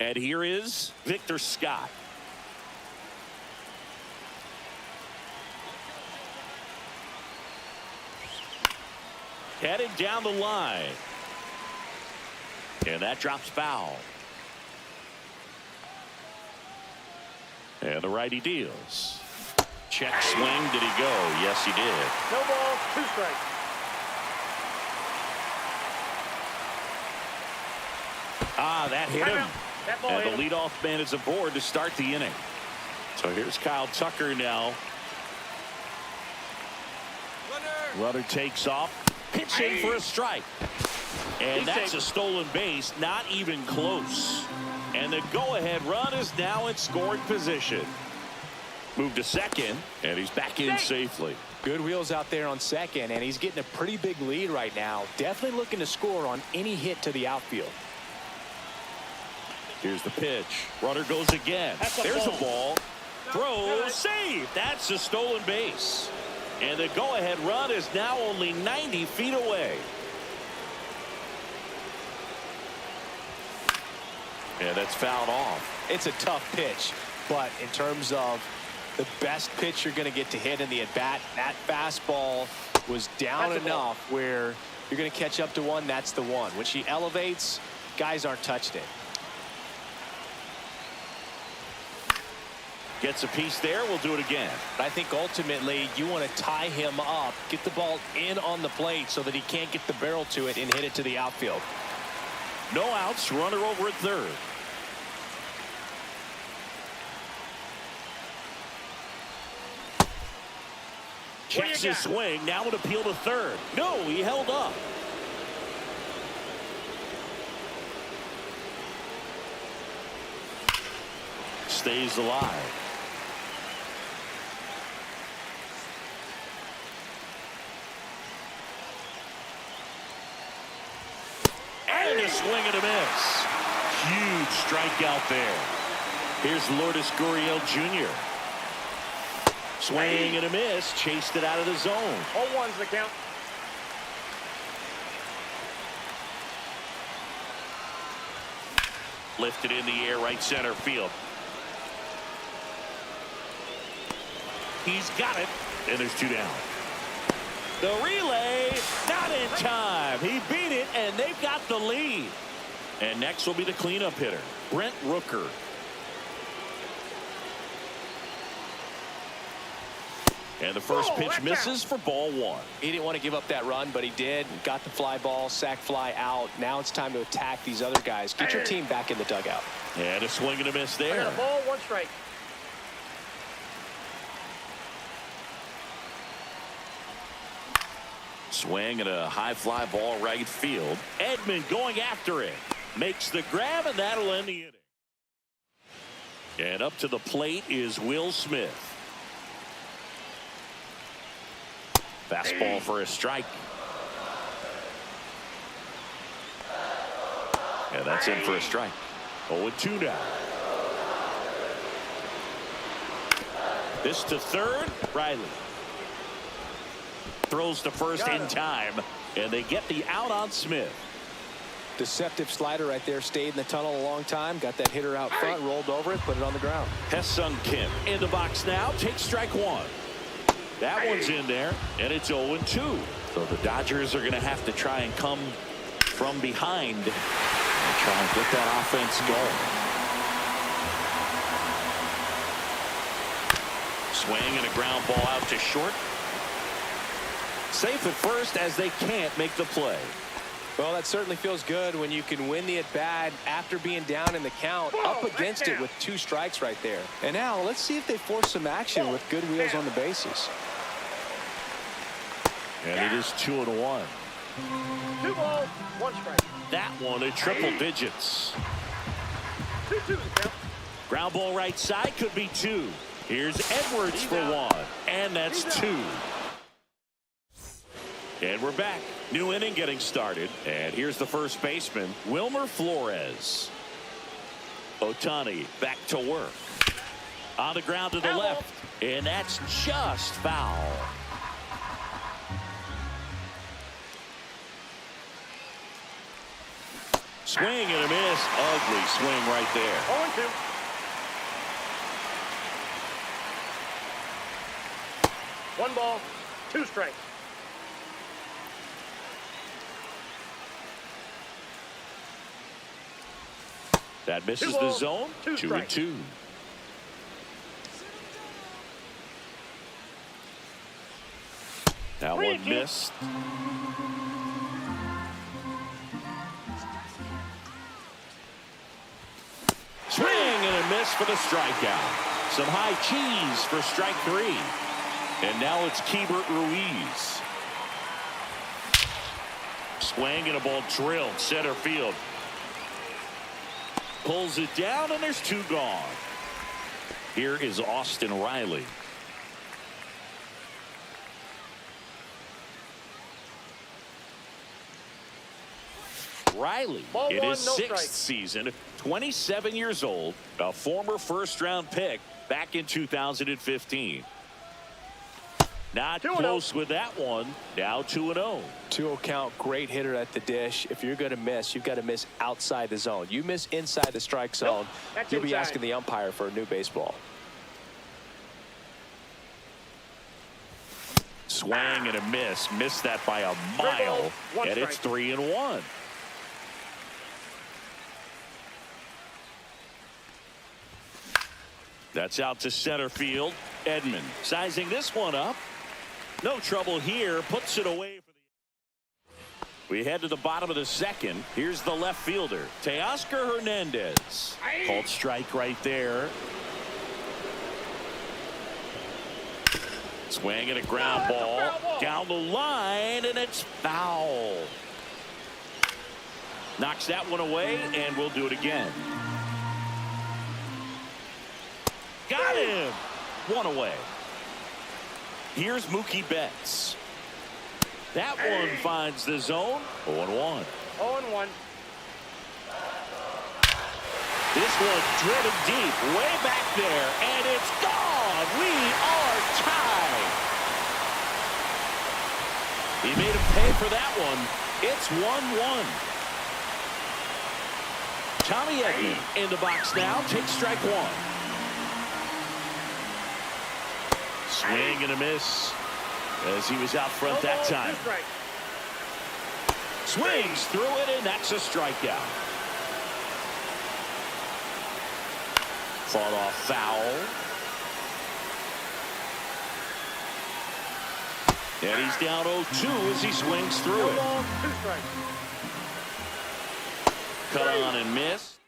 And here is Victor Scott. Heading down the line. And that drops foul. And the righty deals. Check swing. Did he go? Yes, he did. No ball, 2 strikes. That hit him. And hit the leadoff man is aboard to start the inning. So here's Kyle Tucker now. Runner takes off. Pitching for a strike. And that's a stolen base. Not even close. And the go-ahead run is now in scoring position. Moved to second, and he's back in safely. Good wheels out there on second, and he's getting a pretty big lead right now. Definitely looking to score on any hit to the outfield. Here's the pitch. Runner goes again. There's a ball. Throw, save. That's a stolen base. And the go-ahead run is now only 90 feet away. And that's fouled off. It's a tough pitch, but in terms of the best pitch you're going to get to hit in the at-bat, that fastball was down enough where you're going to catch up to one. That's the one. When she elevates, guys aren't touched it. Gets a piece there. We'll do it again. I think ultimately you want to tie him up, get the ball in on the plate so that he can't get the barrel to it and hit it to the outfield. No outs. Runner over at third. Checks his swing. Now an appeal to third. No, he held up. Stays alive. And a swing and a miss. Huge strikeout there. Here's Lourdes Gurriel Jr. Swing and a miss. Chased it out of the zone. 0-1's the count. Lifted in the air, right center field. He's got it. And there's 2 down. The relay, not in time. He beat it, and they've got the lead. And next will be the cleanup hitter, Brent Rooker. And the first pitch misses for ball 1. He didn't want to give up that run, but he did. Got the fly ball, sac fly out. Now it's time to attack these other guys. Get your team back in the dugout. And a swing and a miss there. Ball, 1 strike. Swing and a high fly ball right field. Edman going after it. Makes the grab, and that'll end the inning. And up to the plate is Will Smith. Fastball for a strike. And that's in for a strike. 0-2 now. This to third. Riley throws to first in time, and they get the out on Smith. Deceptive slider right there. Stayed in the tunnel a long time. Got that hitter out front, rolled over it, put it on the ground. Hesung Kim in the box now. Takes strike 1. That one's in there, and it's 0-2. So the Dodgers are going to have to try and come from behind and try and get that offense going. Swing and a ground ball out to short. Safe at first as they can't make the play. Well, that certainly feels good when you can win the at-bat after being down in the count, up against it with 2 strikes right there. And now let's see if they force some action with good wheels on the bases. And it is 2-1. 2 balls, 1 strike. That one in triple digits. 2-2 the count. Ground ball right side, could be 2. Here's Edwards for 1. And that's 2. And we're back. New inning getting started. And here's the first baseman, Wilmer Flores. Ohtani back to work. On the ground to the left. And that's just foul. Swing and a miss. Ugly swing right there. 0-2. One ball, 2 strikes. That misses Two the balls, zone. 2 strikes. 2-2. That one missed. Swing and a miss for the strikeout. Some high cheese for strike 3. And now it's Keibert Ruiz. Swing and a ball drilled center field. Pulls it down and there's 2 gone. Here is Austin Riley. Riley Ball in one, his no 6th strike. season, 27 years old, a former first-round pick back in 2015. Not 2-0. close with that one. Now 2-0. 2-0 count, great hitter at the dish. If you're going to miss, you've got to miss outside the zone. You miss inside the strike zone, that's you'll be inside. asking the umpire for a new baseball. Swing and a miss. Missed that by a Ball, mile. 1 And it's strike. 3-1. That's out to center field. Edman sizing this one up. No trouble here. Puts it away. We head to the bottom of the 2nd. Here's the left fielder, Teoscar Hernandez. Called strike right there. Swing and a ground ball down the line, and it's foul. Knocks that one away, and we'll do it again. Got him. 1 away. Here's Mookie Betts. That one finds the zone. 0-1. 0-1. This one driven deep, way back there, and it's gone. We are tied. He made him pay for that one. It's 1-1. Tommy Edman in the box now. Takes strike 1. Swing and a miss as he was out front that time. Swings through it, and that's a strikeout. Fought off foul. And he's down 0-2 as he swings through it. Cut on and missed.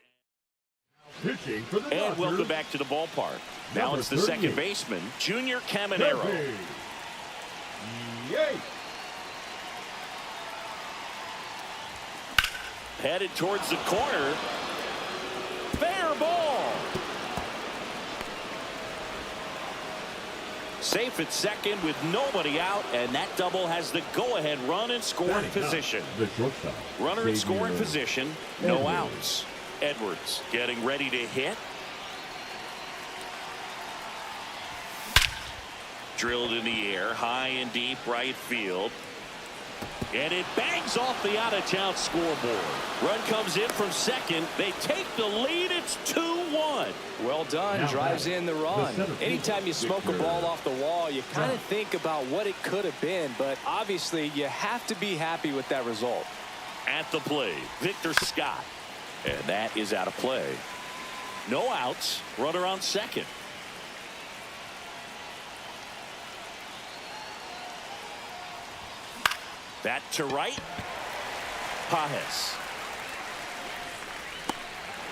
And welcome back to the ballpark. Now it's the second baseman, Junior Caminero. Headed towards the corner. Fair ball. Safe at second with nobody out, and that double has the go-ahead run in scoring position. Runner in scoring position, no outs. Edwards getting ready to hit. Drilled in the air, high and deep right field. And it bangs off the out-of-town scoreboard. Run comes in from second. They take the lead. It's 2-1. Well done. Now Drives in the run. Anytime you smoke a Victor. ball off the wall, you kind of think about what it could have been, but obviously you have to be happy with that result. At the plate, Victor Scott. And that is out of play. No outs. Runner on second. That to right. Pajes.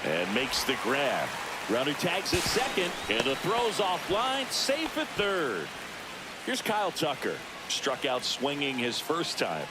And makes the grab. Runner tags at second, and the throw's offline. Safe at third. Here's Kyle Tucker. Struck out swinging his first time.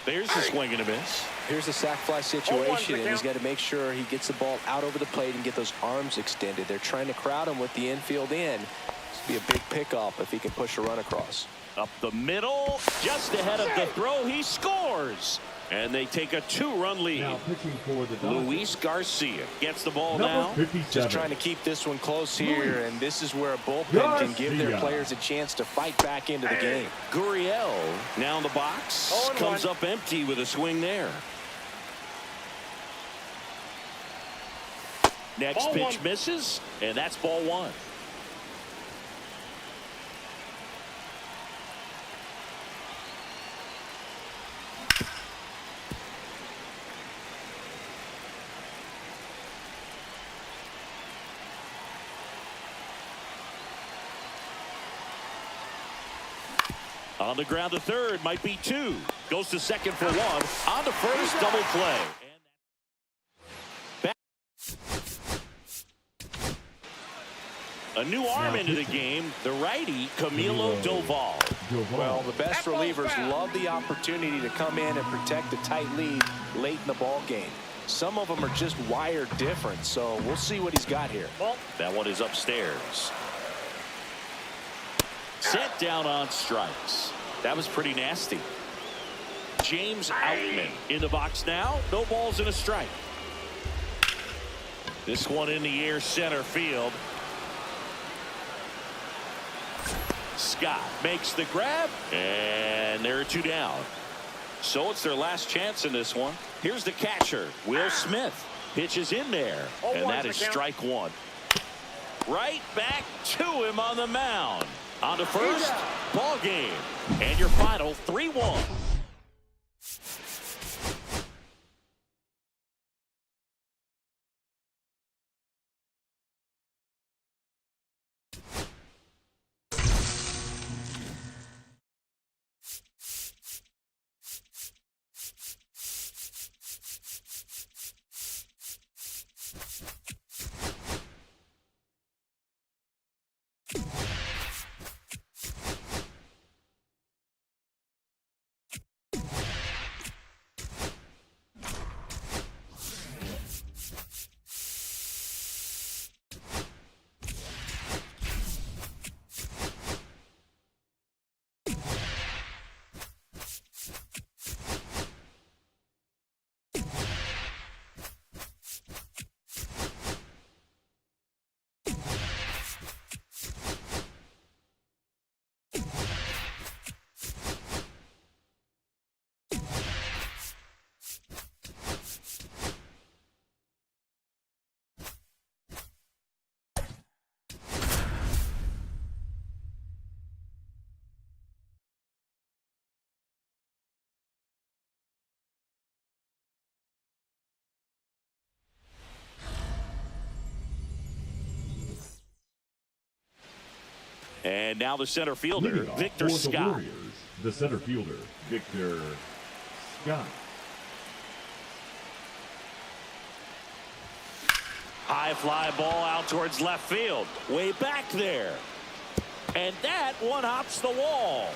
There's the swing and a miss. Here's a sac fly situation, and he's got to make sure he gets the ball out over the plate and get those arms extended. They're trying to crowd him with the infield in. This will be a big pickup if he can push a run across. Up the middle, just ahead of the throw, he scores. And they take a 2-run lead. Now pitching for the Dodgers, Luis Garcia gets the ball number now. 57. Just trying to keep this one close here, and this is where a bullpen can give their players a chance to fight back into the game. Gurriel now in the box. 0-1. Comes up empty with a swing there. Next Ball pitch one. misses, and that's ball 1. On the ground to third, might be 2. Goes to second for 1. On to first, double play. A new arm into the game, the righty, Camilo Doval. Well, the best relievers love the opportunity to come in and protect a tight lead late in the ball game. Some of them are just wired different, so we'll see what he's got here. That one is upstairs. Set down on strikes. That was pretty nasty. James Outman in the box now. No balls and a strike. This one in the air center field. Scott makes the grab, and there are 2 down. So it's their last chance in this one. Here's the catcher, Will Smith. Pitches in there, and that is strike 1. Right back to him on the mound. On to first, ball game. And your final 3-1. And now the center fielder, Victor Scott. Warriors, the center fielder, Victor Scott. High fly ball out towards left field. Way back there. And that one hops the wall.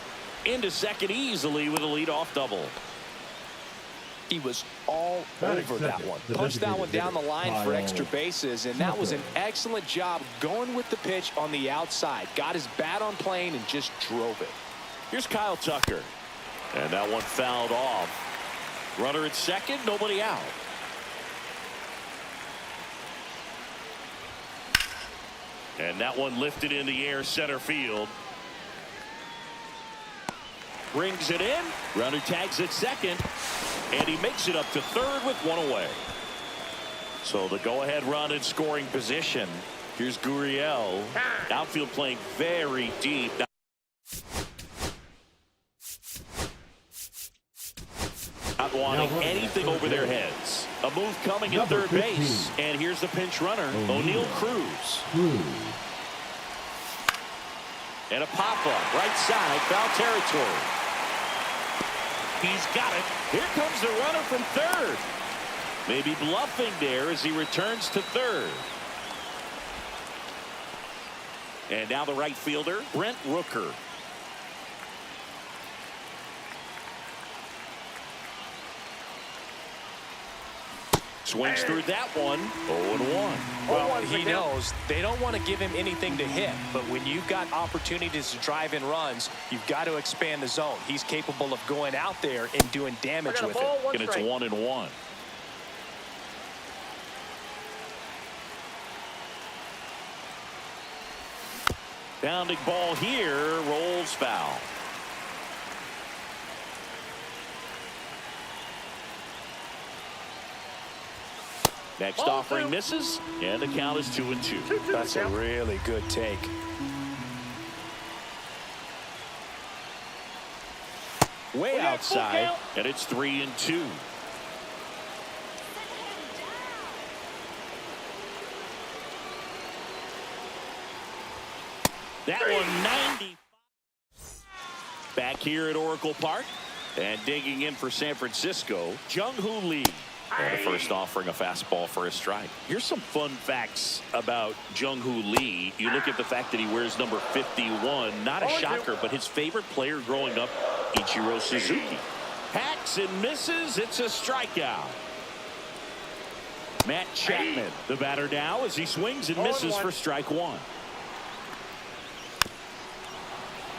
Into second easily with a leadoff double. He was all over that one. Punched that one down the line for extra bases, and that was an excellent job going with the pitch on the outside. Got his bat on plane and just drove it. Here's Kyle Tucker. And that one fouled off. Runner at second, nobody out. And that one lifted in the air center field. Brings it in. Runner tags at second. And he makes it up to third with 1 away. So the go-ahead run in scoring position. Here's Gurriel. Outfield playing very deep. Not wanting anything over their heads. A move coming at third base. And here's the pinch runner, O'Neal Cruz. And a pop-up right side, foul territory. He's got it. Here comes the runner from third. Maybe bluffing there as he returns to third. And now the right fielder, Brent Rooker. Swings through that one. 0-1. Well, he knows they don't want to give him anything to hit, but when you've got opportunities to drive in runs, you've got to expand the zone. He's capable of going out there and doing damage with it. And it's 1-1. Bounding ball here, rolls foul. Next offering misses, and the count is 2-2. That's a really good take. Way outside, and it's 3-2. That one 90. Back here at Oracle Park, and digging in for San Francisco, Jung-Hoo Lee. And the first offering a fastball for a strike. Here's some fun facts about Jung-Hoo Lee. You look at the fact that he wears number 51. Not a shocker, but his favorite player growing up, Ichiro Suzuki. Hacks and misses. It's a strikeout. Matt Chapman, the batter now, as he swings and misses for strike one.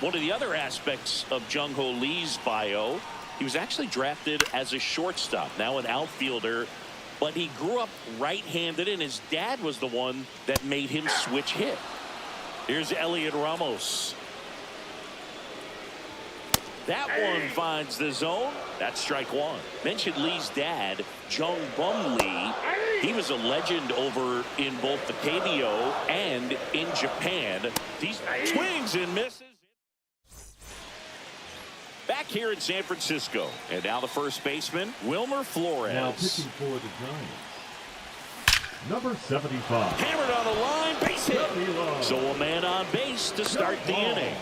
One of the other aspects of Jung-Hoo Lee's bio, he was actually drafted as a shortstop, now an outfielder, but he grew up right-handed, and his dad was the one that made him switch hit. Here's Elliot Ramos. That one finds the zone. That's strike one. Mentioned Lee's dad, Jung Bum Lee. He was a legend over in both the KBO and in Japan. He swings and misses. Back here in San Francisco, and now the first baseman, Wilmer Flores. Now pitching for the Giants, number 75. Hammered on the line, base hit. So a man on base to start the inning.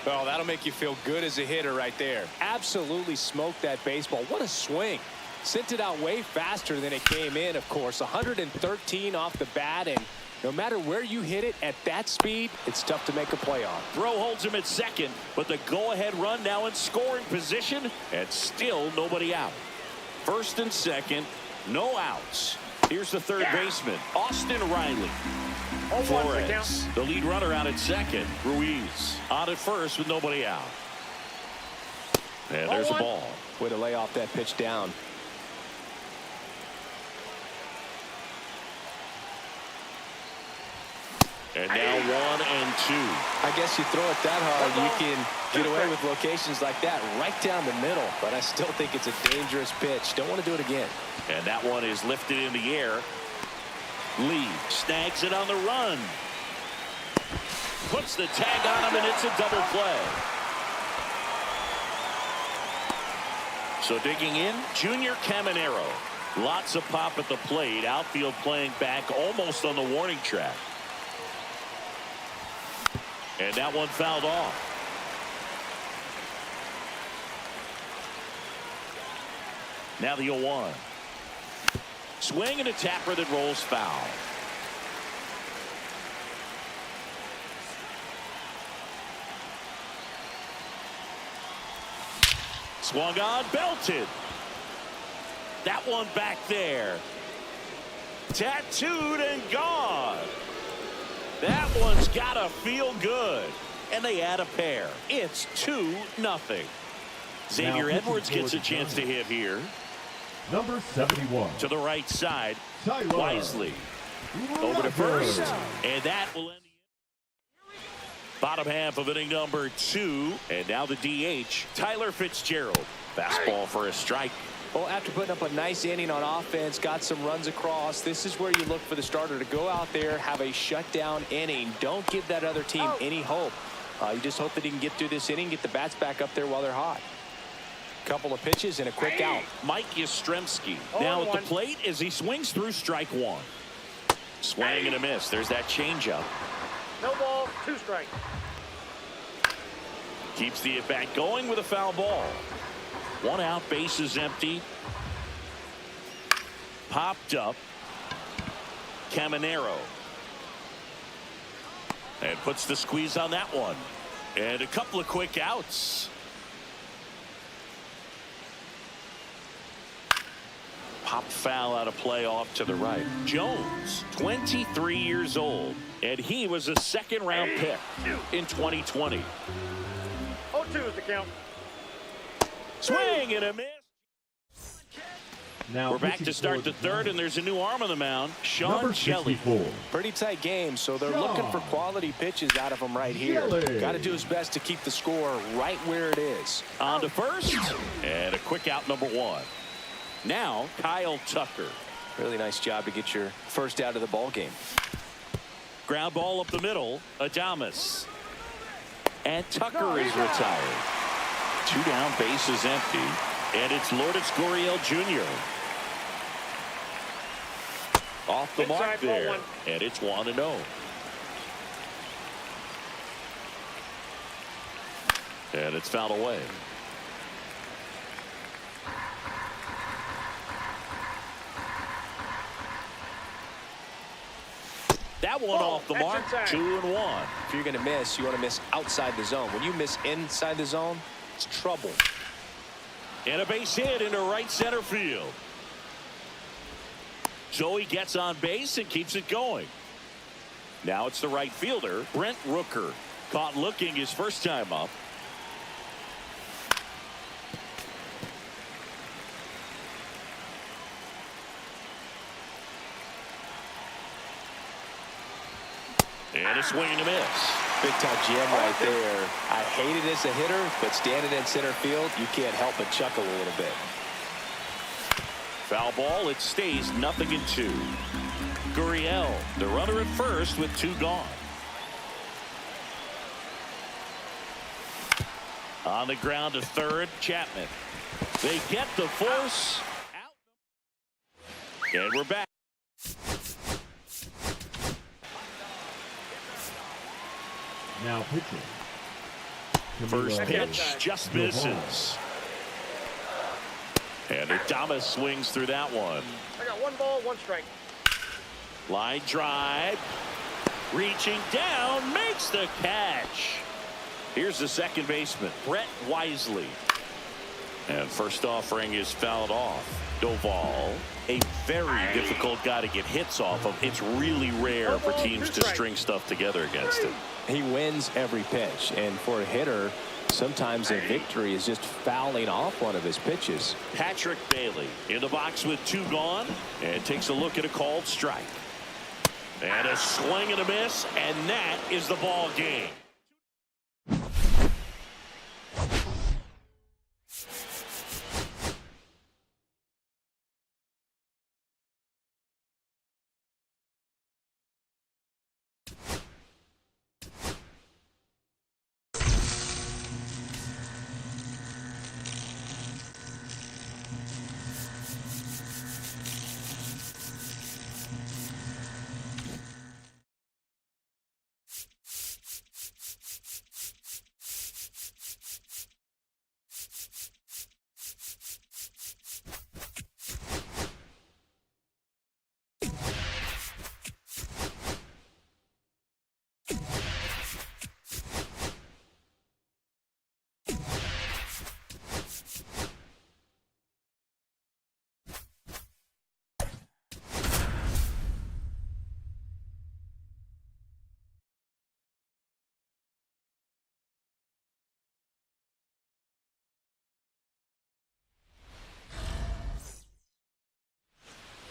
Well, that'll make you feel good as a hitter right there. Absolutely smoked that baseball. What a swing. Sent it out way faster than it came in, of course. 113 off the bat, and no matter where you hit it at that speed, it's tough to make a play on. Throw holds him at second, but the go-ahead run now in scoring position, and still nobody out. First and second, no outs. Here's the third baseman, Austin Riley. Flores, the lead runner out at second. Ruiz on at first with nobody out. And there's a ball. Way to lay off that pitch down. And now 1-2. I guess you throw it that hard, you can get away with locations like that right down the middle. But I still think it's a dangerous pitch. Don't want to do it again. And that one is lifted in the air. Lee snags it on the run. Puts the tag on him, and it's a double play. So digging in, Junior Caminero. Lots of pop at the plate. Outfield playing back almost on the warning track. And that one fouled off. Now the 0-1. Swing and a tapper that rolls foul. Swung on, belted. That one back there. Tattooed and gone. That one's got to feel good. And they add a pair. It's 2-0. Xavier Edwards gets a chance to hit here. Number 71. To the right side. Tyler Wisely. Over to first. And that will end the bottom half of inning number 2. And now the DH, Tyler Fitzgerald. Fastball for a strike. Well, after putting up a nice inning on offense, got some runs across, this is where you look for the starter to go out there, have a shutdown inning. Don't give that other team any hope. You just hope that he can get through this inning, get the bats back up there while they're hot. Couple of pitches and a quick out. Mike Yastrzemski now at the plate as he swings through strike one. Swing and a miss. There's that changeup. No ball, 2 strikes. Keeps the at bat going with a foul ball. 1 out, base is empty. Popped up. Caminero. And puts the squeeze on that one. And a couple of quick outs. Pop foul out of play off to the right. Jones, 23 years old, and he was a second-round pick in 2020. 0-2 is the count. Swing and a miss. Now We're back pitching to start for the third, and there's a new arm on the mound, Sean number Shelley. 64. Pretty tight game, so they're looking for quality pitches out of him right here. Shelley. Got to do his best to keep the score right where it is. On to first, and a quick out, number one. Now, Kyle Tucker. Really nice job to get your first out of the ball game. Ground ball up the middle, Adames. And Tucker is retired. 2 down, bases empty, and it's Lourdes Gurriel Jr. Off the mark Inside, ball there, one. and it's 1-0. And it's fouled away. That one Ball. off the That's mark, inside. 2-1. If you're going to miss, you want to miss outside the zone. When you miss inside the zone, it's trouble. And a base hit into right center field. Joey gets on base and keeps it going. Now it's the right fielder, Brent Rooker. Caught looking his first time up. And a swing and a miss. Big time jam right there. I hate it as a hitter, but standing in center field, you can't help but chuckle a little bit. Foul ball, it stays 0-2. Gurriel, the runner at first with 2 gone. On the ground to third, Chapman. They get the force out. And we're back. Now pitching. First Camilo pitch just misses. And Adames swings through that one. I got 1 ball, 1 strike. Line drive. Reaching down, makes the catch. Here's the second baseman, Brett Wisely. And first offering is fouled off. Doval, a very difficult guy to get hits off of. It's really rare for teams to string stuff together against him. He wins every pitch, and for a hitter, sometimes a victory is just fouling off one of his pitches. Patrick Bailey in the box with 2 gone, and takes a look at a called strike. And a swing and a miss, and that is the ball game.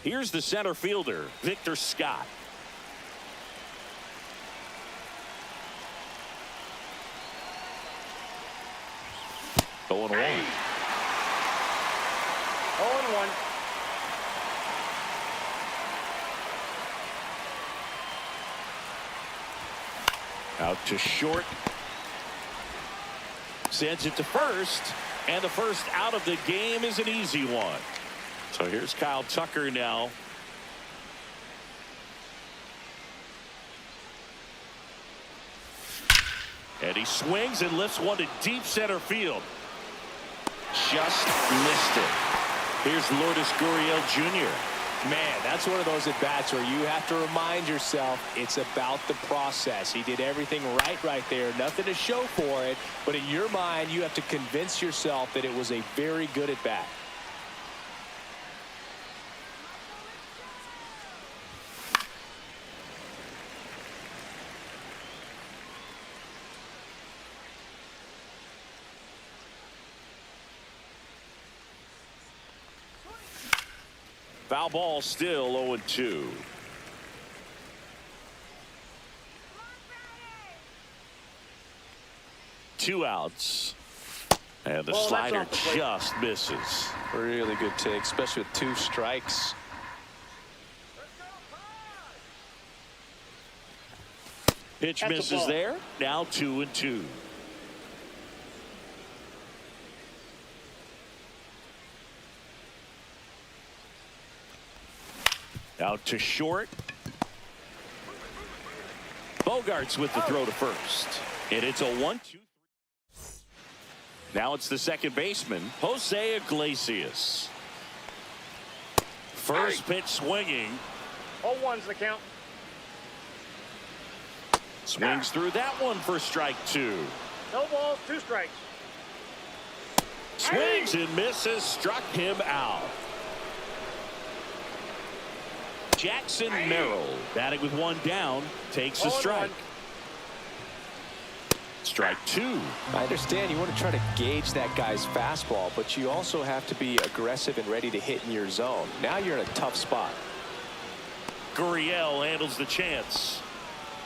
Here's the center fielder, Victor Scott. Going 1. 0-1. Out to short. Sends it to first. And the first out of the game is an easy one. So here's Kyle Tucker now. And he swings and lifts one to deep center field. Just missed it. Here's Lourdes Gurriel Jr. Man, that's one of those at-bats where you have to remind yourself it's about the process. He did everything right there. Nothing to show for it. But in your mind, you have to convince yourself that it was a very good at-bat. Foul ball, still 0-2. Two outs. And the Ball, that's slider off the plate. just misses. Really good take, especially with 2 strikes. Pitch That's a misses ball. there. Now 2-2. Out to short. Bogarts with the throw to first. And it's a 1-2-3. Now it's the second baseman, Jose Iglesias. First pitch swinging. 0-1's the count. Swings through that one for strike 2. No balls, 2 strikes. Swings and misses, struck him out. Jackson Merrill, batting with 1 down, takes a 0-1. strike. Strike 2. I understand you want to try to gauge that guy's fastball, but you also have to be aggressive and ready to hit in your zone. Now you're in a tough spot. Gurriel handles the chance.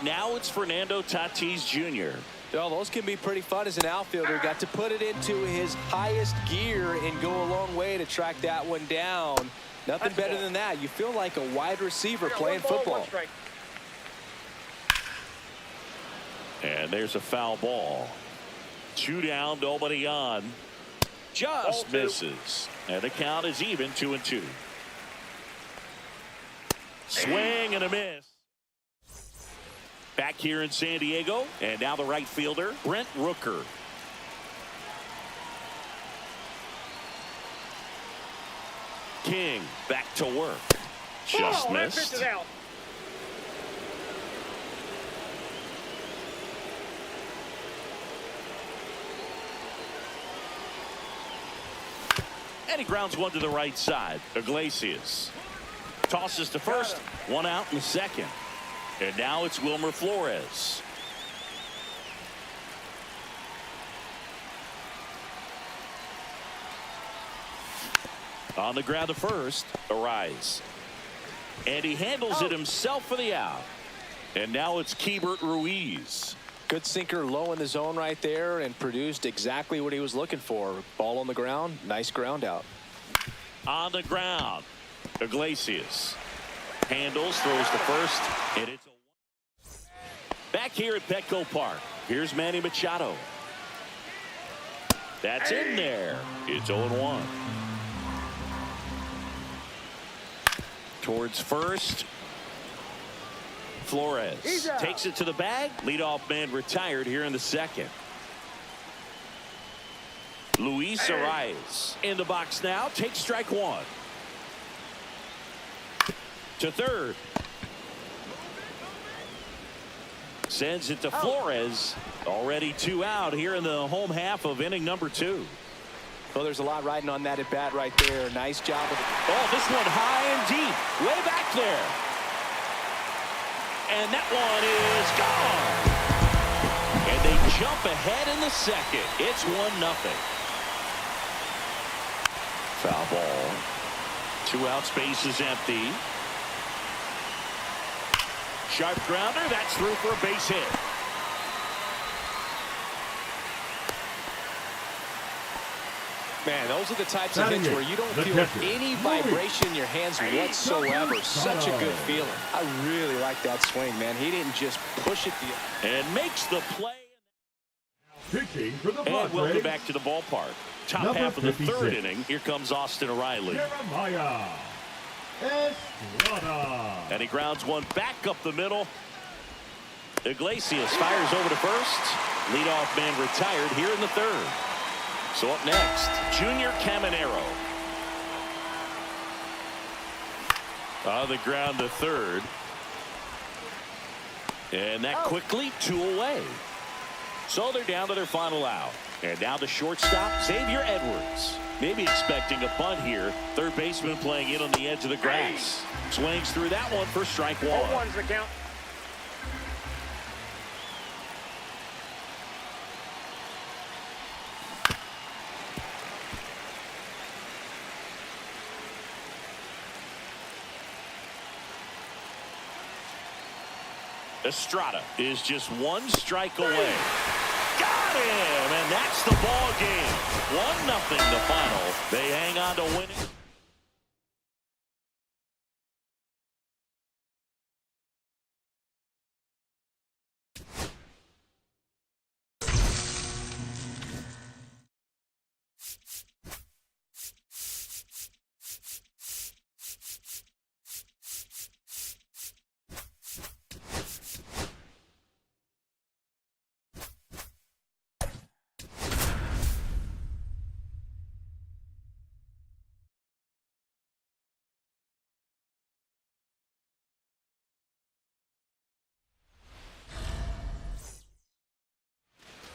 Now it's Fernando Tatis Jr. Well, those can be pretty fun as an outfielder. Got to put it into his highest gear and go a long way to track that one down. Nothing better than that. You feel like a wide receiver playing 1 ball, football. 1 strike. And there's a foul ball. 2 down, nobody on. Just Ball 2. misses. And the count is even, 2-2. Swing and a miss. Back here in San Diego, and now the right fielder, Brent Rooker. King back to work. Just That missed. pitch is out. And he grounds one to the right side. Iglesias tosses to first. 1 out in the second. And now it's Wilmer Flores. On the ground to first, Arise. And he handles it himself for the out. And now it's Keibert Ruiz. Good sinker low in the zone right there and produced exactly what he was looking for. Ball on the ground, nice ground out. On the ground, Iglesias handles, throws to first, and it's a back here at Petco Park. Here's Manny Machado. That's in there. It's 0-1. Towards first. Flores takes it to the bag. Leadoff man retired here in the second. Luis Arias in the box now. Takes strike 1. To third. Sends it to Flores. Already 2 out here in the home half of inning number 2. Well, there's a lot riding on that at bat right there. Nice job. Oh, this one high and deep. Way back there. And that one is gone. And they jump ahead in the second. It's 1-0. Foul ball. 2 out, space is empty. Sharp grounder. That's through for a base hit. Man, those are the types of hits where you don't feel any vibration in your hands whatsoever. Such a good feeling. I really like that swing, man. He didn't just push it. And makes the play. Pitching for the And welcome Padres, back to the ballpark. Top Number half of the 56. third inning. Here comes Austin O'Reilly. Jeremiah Estrada. And he grounds one back up the middle. Iglesias fires over to first. Leadoff man retired here in the third. So up next, Junior Caminero. On the ground to third. And that quickly 2 away. So they're down to their final out. And now the shortstop, Xavier Edwards. Maybe expecting a bunt here. Third baseman playing in on the edge of the grass. Swings through that one for strike 1. 0-1's the count. Estrada is just one strike away. Got him, and that's the ball game. 1-0 the final. They hang on to winning.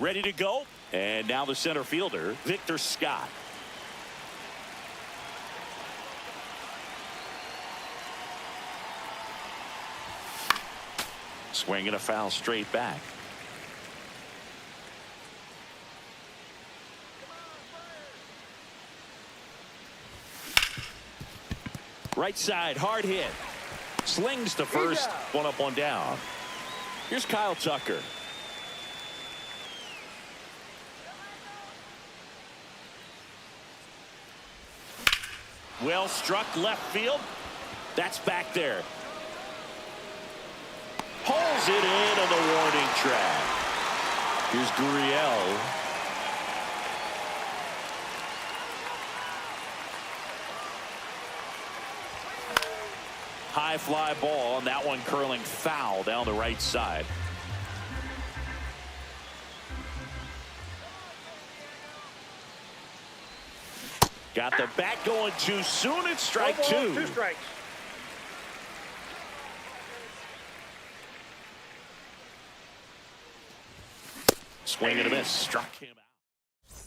Ready to go. And now the center fielder, Victor Scott. Swinging a foul straight back. Right side, hard hit. Slings to first. One up, one down. Here's Kyle Tucker. Well struck left field. That's back there. Pulls it in on the warning track. Here's Gurriel. High fly ball, and that one curling foul down the right side. Got the bat going too soon. It's strike two. 2 strikes. Swing and a miss. Struck him out.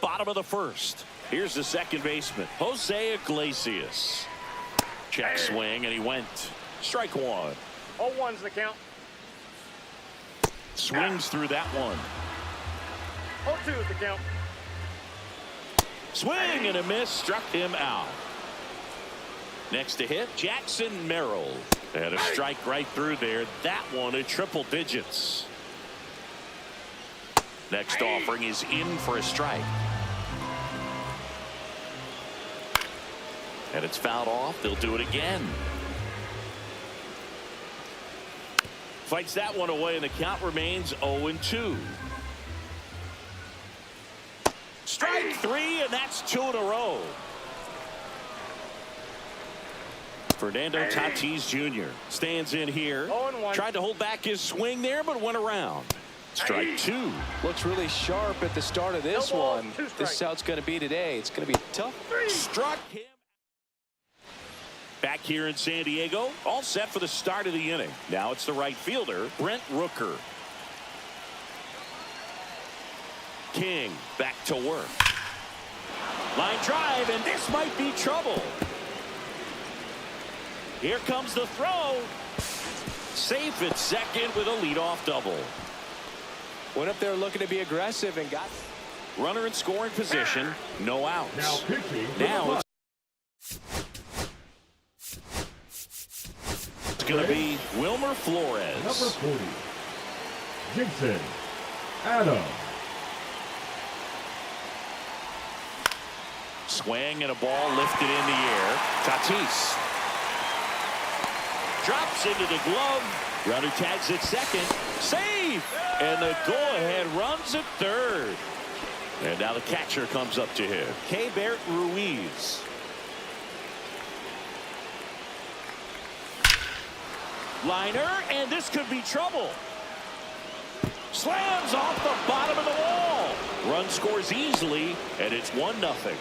Bottom of the first. Here's the second baseman, Jose Iglesias. Check swing, and he went. Strike one. 0-1's the count. Swings through that one. 0-2's the count. Swing and a miss. Struck him out. Next to hit, Jackson Merrill. And a strike right through there. That one at triple digits. Next offering is in for a strike. And it's fouled off. They'll do it again. Fights that one away, and the count remains 0-2. Strike three, and that's 2 in a row. Fernando Tatis Jr. stands in here. 0-1. Tried to hold back his swing there, but went around. Strike two. Looks really sharp at the start of this No ball, one. 2 This strikes. is how it's going to be today. It's going to be tough. Struck him. Back here in San Diego, all set for the start of the inning. Now it's the right fielder, Brent Rooker. King back to work. Line drive, and this might be trouble. Here comes the throw. Safe at second with a leadoff double. Went up there looking to be aggressive and got. Runner in scoring position, no outs. Now pitching. Now it's going to be Wilmer Flores. Number 40, Jason Adams. Swing and a ball lifted in the air. Tatis drops into the glove. Runner tags at second. Save! And the go-ahead runs at third. And now the catcher comes up to him. Keibert Ruiz. Liner, and this could be trouble. Slams off the bottom of the wall. Run scores easily, and it's 1-0.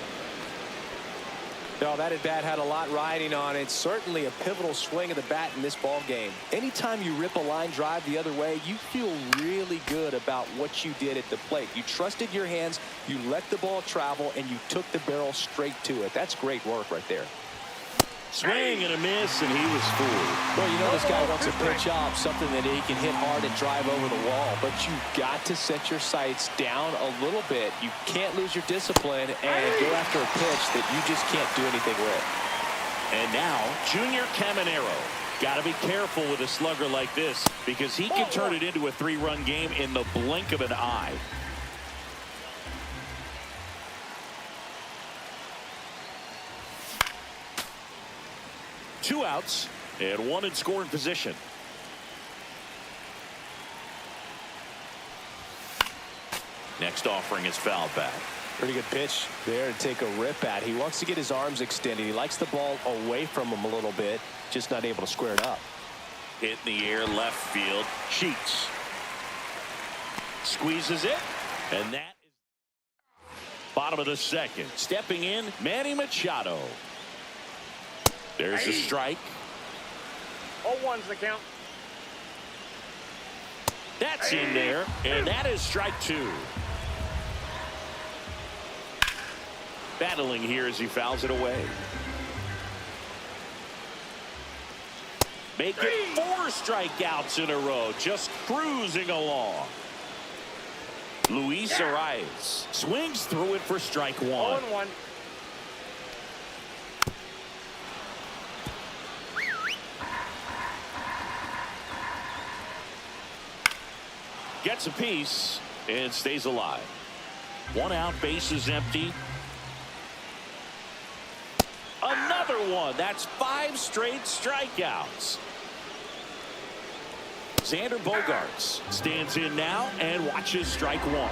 No, that at bat had a lot riding on it. Certainly a pivotal swing of the bat in this ball game. Anytime you rip a line drive the other way, you feel really good about what you did at the plate. You trusted your hands, you let the ball travel, and you took the barrel straight to it. That's great work right there. Swing and a miss, and he was fooled. Well, you know this guy wants a pitch off, something that he can hit hard and drive over the wall. But you've got to set your sights down a little bit. You can't lose your discipline and go after a pitch that you just can't do anything with. And now, Junior Caminero. Got to be careful with a slugger like this because he can turn it into a 3-run game in the blink of an eye. Two outs and one in scoring position. Next offering is foul back. Pretty good pitch there to take a rip at. He wants to get his arms extended. He likes the ball away from him a little bit, just not able to square it up. Hit in the air, left field. Sheets squeezes it, and that is bottom of the second. Stepping in, Manny Machado. There's a strike. 0-1's the count. That's in there, and that is strike 2. Battling here as he fouls it away. Make it 4 strikeouts in a row, just cruising along. Luis Arias swings through it for strike 1. 0-1. Gets a piece and stays alive. 1 out, base is empty. Another one. That's 5 straight strikeouts. Xander Bogaerts stands in now and watches strike 1.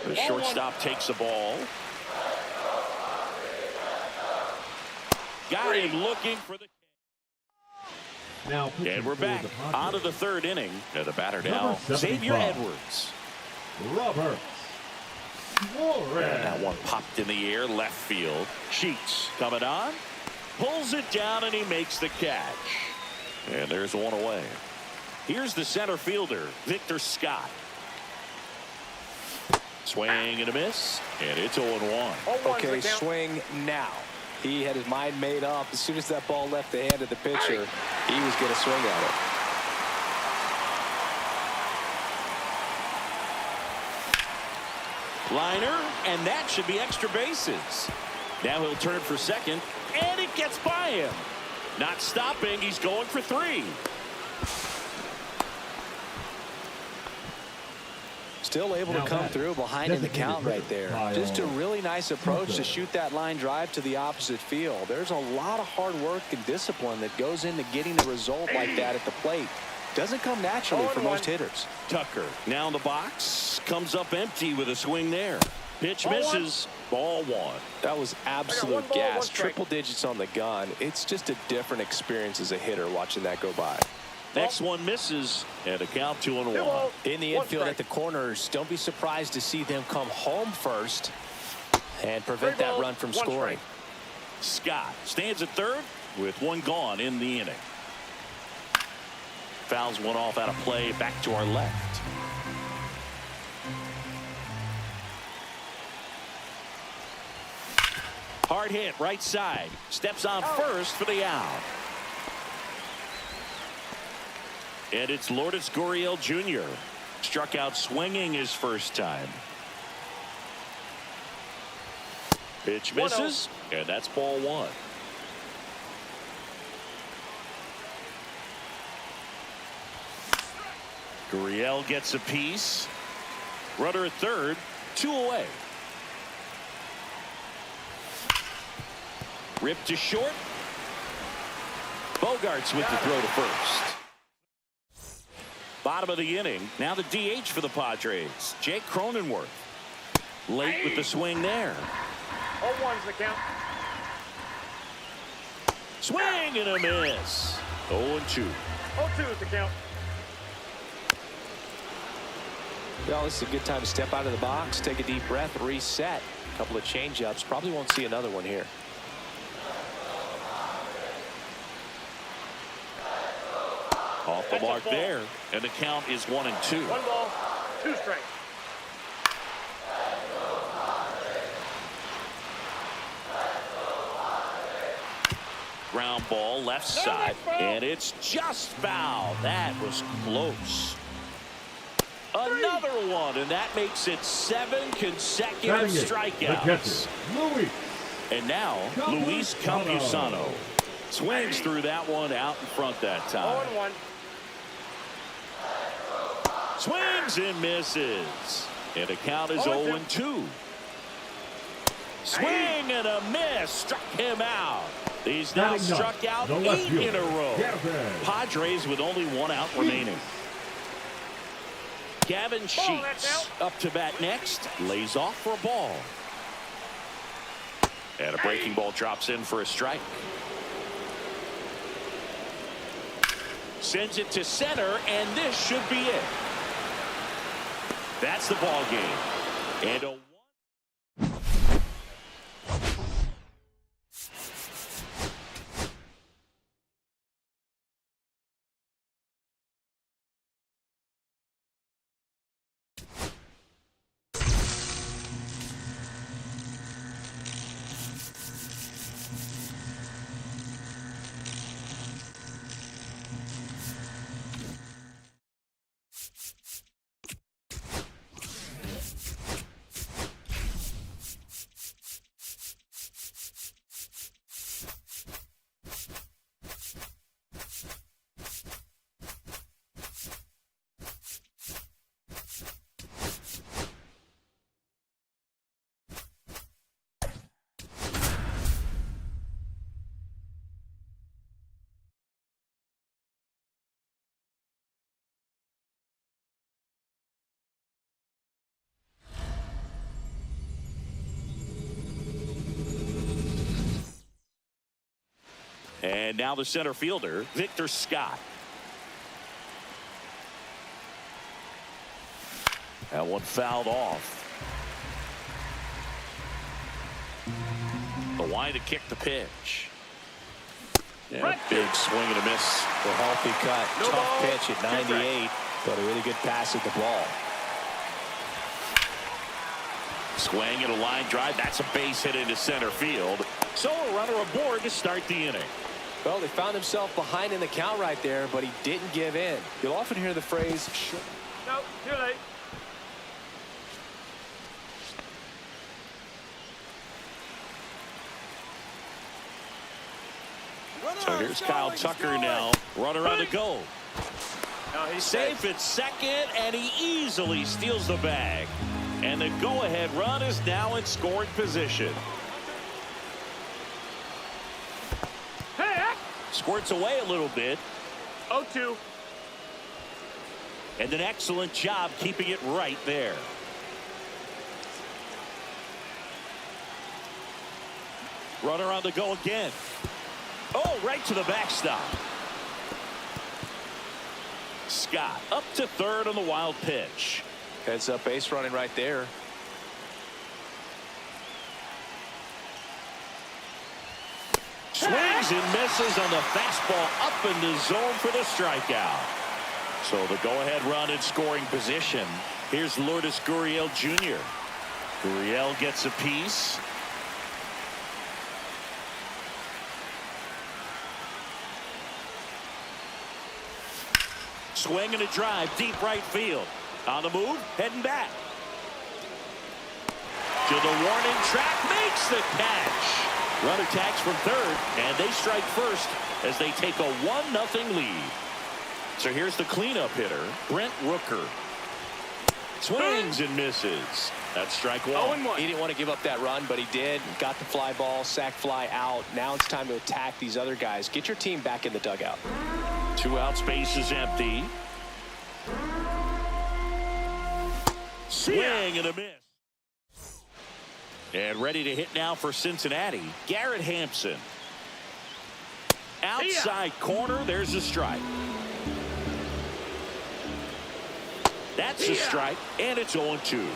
The shortstop takes the ball. Got him looking for the. Now And we're back on to the 3rd inning. The batter now, Number Xavier 75. Edwards. Robert And that one popped in the air, left field. Sheets coming on, pulls it down, and he makes the catch. And there's one away. Here's the center fielder, Victor Scott. Swing and a miss, and it's 0-1. 0-1's Okay, the count. swing now. He had his mind made up. As soon as that ball left the hand of the pitcher, he was going to swing at it. Liner, and that should be extra bases. Now he'll turn for second, and it gets by him. Not stopping, he's going for 3. Still able to Now come back. through behind in the count right there. Kyle Just a really nice approach to Tucker. shoot that line drive to the opposite field. There's a lot of hard work and discipline that goes into getting a result like that at the plate. Doesn't come naturally for 0-1. most hitters. Tucker now in the box, comes up empty with a swing there. Pitch misses, ball 1. That was I absolute got 1 ball, 1 gas. strike. Triple digits on the gun. It's just a different experience as a hitter watching that go by. Next one misses, and a count 2-1. 2-0. In the 1 infield strike. at the corners, don't be surprised to see them come home first and prevent 3 that balls, run from 1 scoring. strike. Scott stands at third with 1 gone in the inning. Fouls one off out of play, back to our left. Hard hit, right side. Steps on first for the out. And it's Lourdes Gurriel Jr. Struck out swinging his first time. Pitch misses, and that's ball 1. Gurriel gets a piece. Runner at third, 2 away. Ripped to short. Bogaerts with the throw to first. Bottom of the inning. Now the DH for the Padres, Jake Cronenworth. Late with the swing there. 0-1's the count. Swing and a miss. 0-2. 0-2's the count. Well, this is a good time to step out of the box, take a deep breath, reset. A couple of change-ups. Probably won't see another one here. Off the That's a mark ball. there, and the count is 1-2. 1 ball, 2 strikes. Ground ball left side, and it's just foul. That was close. Another one, and that makes it 7 consecutive strikeouts. Luis. And now, Luis Campusano swings through that one out in front that time. 0-1. Swings and misses. And the count is 0-2. Swing and a miss. Struck him out. He's now struck out 8 in a row. Padres with only 1 out remaining. Gavin Sheets up to bat next. Lays off for a ball. And a breaking ball drops in for a strike. Sends it to center, and this should be it. That's the ball game. And a And now the center fielder, Victor Scott. That one fouled off. The line to kick the pitch. Yeah, big swing and a miss. A healthy cut. Tough pitch at 98, but a really good pass at the ball. Swing and a line drive. That's a base hit into center field. So a runner aboard to start the inning. Well, they found himself behind in the count right there, but he didn't give in. You'll often hear the phrase, No, too late. So here's Kyle Tucker now. Runner on the go. No, he's Safe at second, and he easily steals the bag. And the go-ahead run is now in scoring position. Squirts away a little bit. 0-2. And an excellent job keeping it right there. Runner on the go again. Oh, right to the backstop. Scott up to third on the wild pitch. heads up base running right there. Swings and misses on the fastball up in the zone for the strikeout. So the go-ahead run in scoring position. Here's Lourdes Gurriel Jr. Gurriel gets a piece. Swing and a drive deep right field. On the move, heading back. To the warning track, makes the catch. Runner tags from third, and they strike first as they take a 1-0 lead. So here's the cleanup hitter, Brent Rooker. Swings and misses. That's strike one. He didn't want to give up that run, but he did. Got the fly ball, sac fly out. Now it's time to attack these other guys. Get your team back in the dugout. 2 out, space is empty. Swing and a miss. And ready to hit now for Cincinnati, Garrett Hampson. Outside corner, there's a strike. That's a strike, and it's 0-2.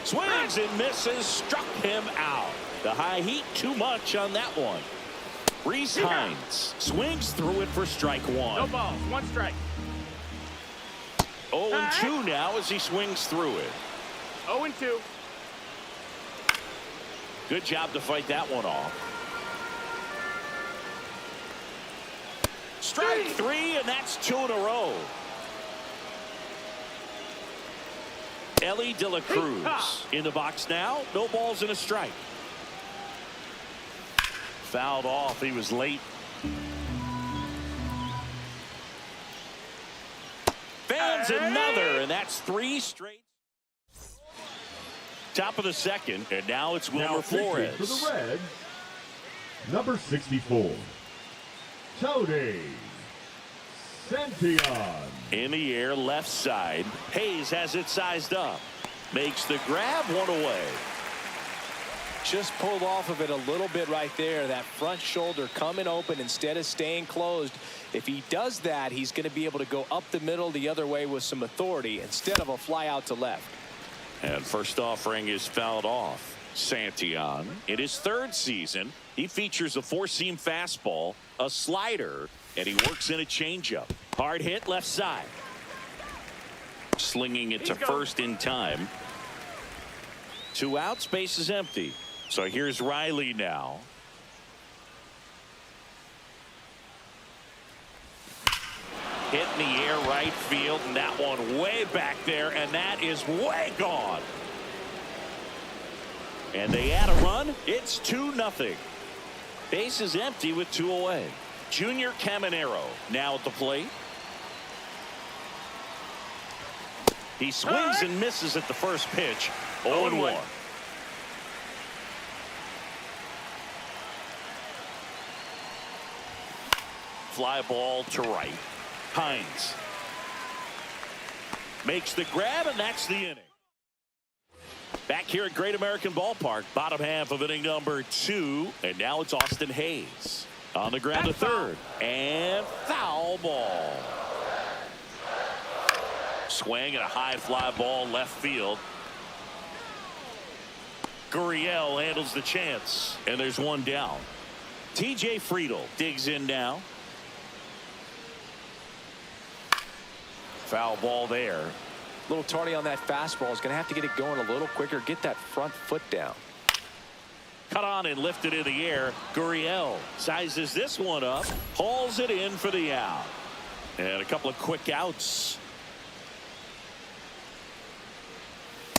Swings and misses, struck him out. The high heat, too much on that one. Reese Hines swings through it for strike one. No balls, 1 strike. 0-2 now as he swings through it. 0-2. Good job to fight that one off. Strike three, and that's 2 in a row. Ellie De La Cruz in the box now. No balls and a strike. Fouled off. He was late. Fans another, and that's 3 straight. Top of the second, and now it's Wilmer Flores. For the Reds, number 64, Tony Santillan. In the air, left side. Hayes has it sized up. Makes the grab, 1 away. Just pulled off of it a little bit right there. That front shoulder coming open instead of staying closed. If he does that, he's going to be able to go up the middle the other way with some authority instead of a fly out to left. And first offering is fouled off. Santillan, in his 3rd season, he features a 4-seam fastball, a slider, and he works in a changeup. Hard hit left side. Slinging it to first in time. 2 outs, base is empty. So here's Riley now. Hit in the air right field, and that one way back there, and that is way gone. And they add a run. It's 2-0. Base is empty with 2 away. Junior Caminero now at the plate. He swings and misses at the first pitch. 0-1. Fly ball to right. Hines makes the grab, and that's the inning. Back here at Great American Ballpark, bottom half of inning number 2, and now it's Austin Hayes on the ground to third, and foul ball. Swing and a high fly ball left field. Gurriel handles the chance, and there's 1 down. TJ Friedel digs in now. Foul ball there. A little tardy on that fastball. Is going to have to get it going a little quicker. Get that front foot down. Cut on and lifted in the air. Gurriel sizes this one up. Hauls it in for the out. And a couple of quick outs.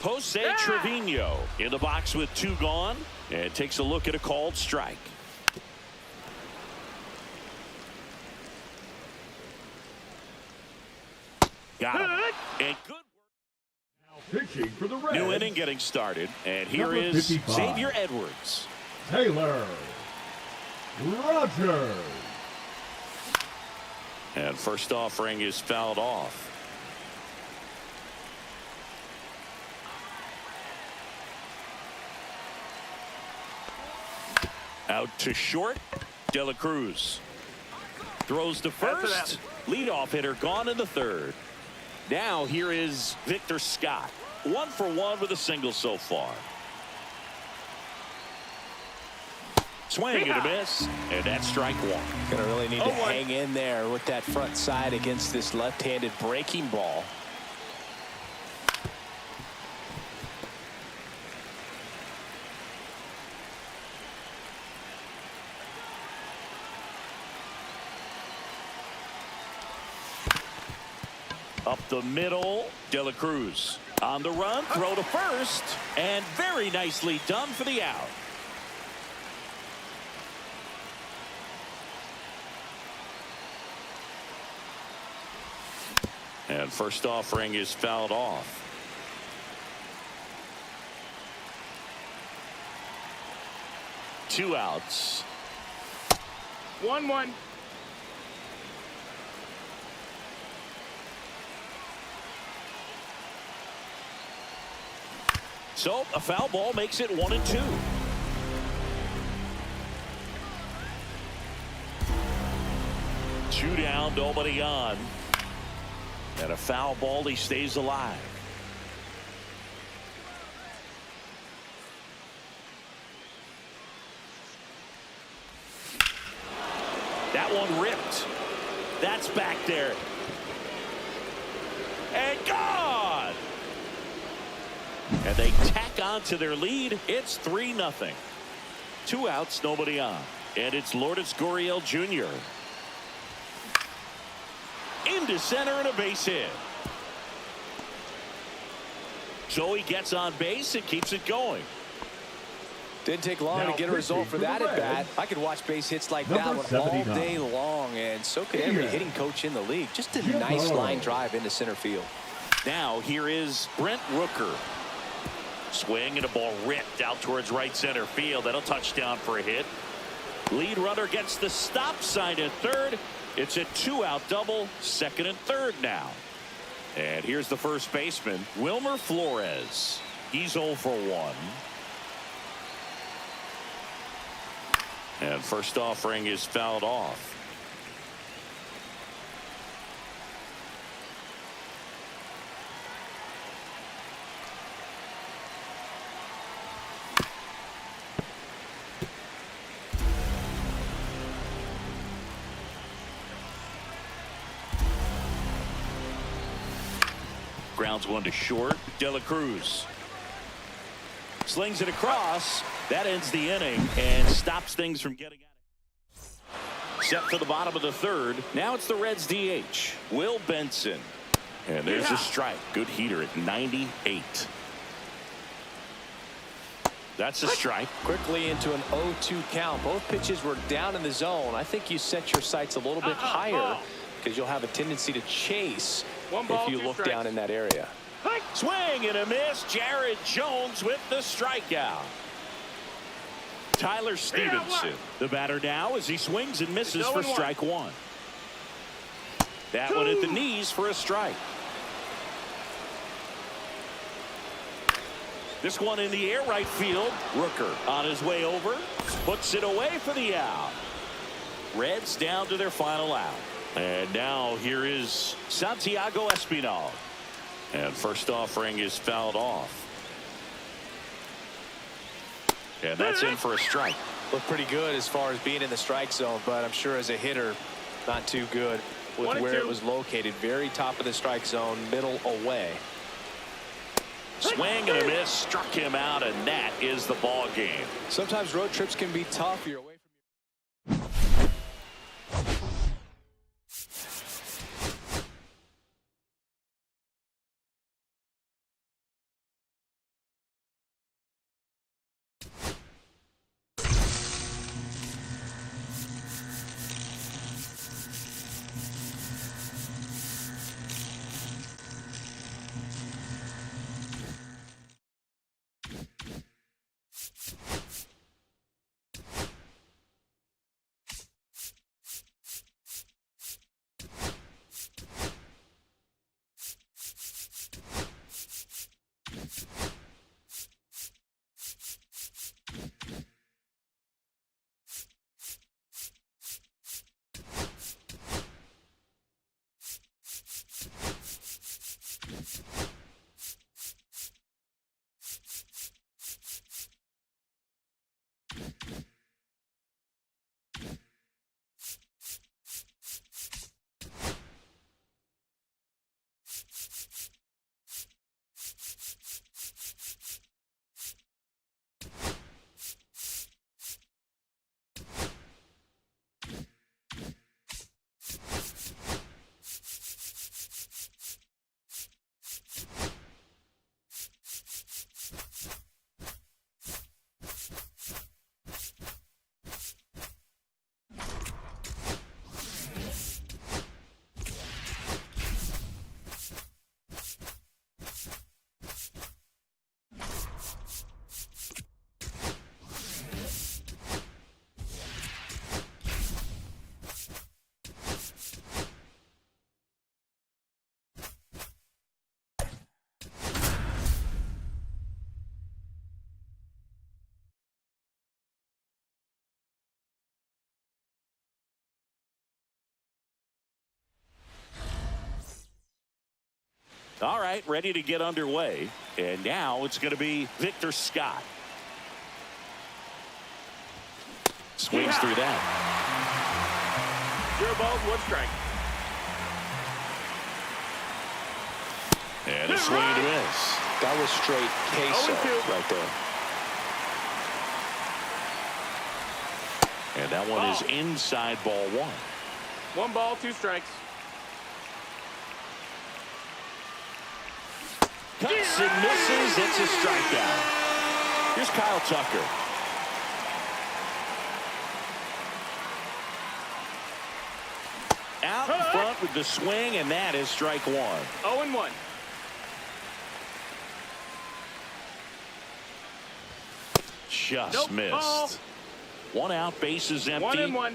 Jose Trevino in the box with 2 gone. And takes a look at a called strike. Got him. And good work. Pitching for the Reds. New inning getting started. And here Number is 55. Xavier Edwards. Taylor Rogers. And first offering is fouled off. Out to short. De La Cruz throws to first. Leadoff hitter gone in the 3rd. Now here is Victor Scott. 1 for 1 with a single so far. Swing and a miss, and that's strike 1. Going to really need to hang in there with that front side against this left-handed breaking ball. Up the middle, De La Cruz on the run, throw to first, and very nicely done for the out. And first offering is fouled off. Two outs. 1-1. So a foul ball makes it 1-2. Two down, nobody on. And a foul ball, he stays alive. That one ripped. That's back there. And gone. And they tack on to their lead. It's 3-0. Two outs, nobody on. And it's Lourdes Gurriel Jr. into center and a base hit. So he gets on base and keeps it going. Didn't take long Now to get a result for that at bat. I could watch base hits like that Number one all 79. day long, and so could every hitting coach in the league. Just a nice line drive into center field. Now here is Brent Rooker. Swing and a ball ripped out towards right center field. That'll touchdown for a hit. Lead runner gets the stop sign at third. It's a 2-out double, second and third now. And here's the first baseman, Wilmer Flores. He's 0 for 1. And first offering is fouled off. Grounds one to short. De La Cruz slings it across. That ends the inning and stops things from getting out. Set for the bottom of the third. Now it's the Reds DH, Will Benson. And there's a strike. Good heater at 98. That's a strike. Quickly into an 0-2 count. Both pitches were down in the zone. I think you set your sights a little bit higher because you'll have a tendency to chase if you look down in that area. Swing and a miss. Jared Jones with the strikeout. Tyler Stevenson, the batter now, as he swings and misses for strike one. That one at the knees for a strike. This one in the air right field. Rooker on his way over. Puts it away for the out. Reds down to their final out. And now here is Santiago Espinal. And first offering is fouled off. And that's in for a strike. Looked pretty good as far as being in the strike zone, but I'm sure as a hitter, not too good with where it was located. Very top of the strike zone, middle away. Swing and a miss, struck him out, and that is the ball game. Sometimes road trips can be tough. You're away from All right, ready to get underway. And now it's going to be Victor Scott. Swings through that. 0 balls, 1 strike. And a swing and a miss. that was straight queso right there. And that one is inside ball 1. 1 ball, 2 strikes. Cuts and misses. It's a strikeout. Here's Kyle Tucker. Out in front with the swing, and that is strike one. 0-1. Just missed. Ball. One out, bases empty. 1-1.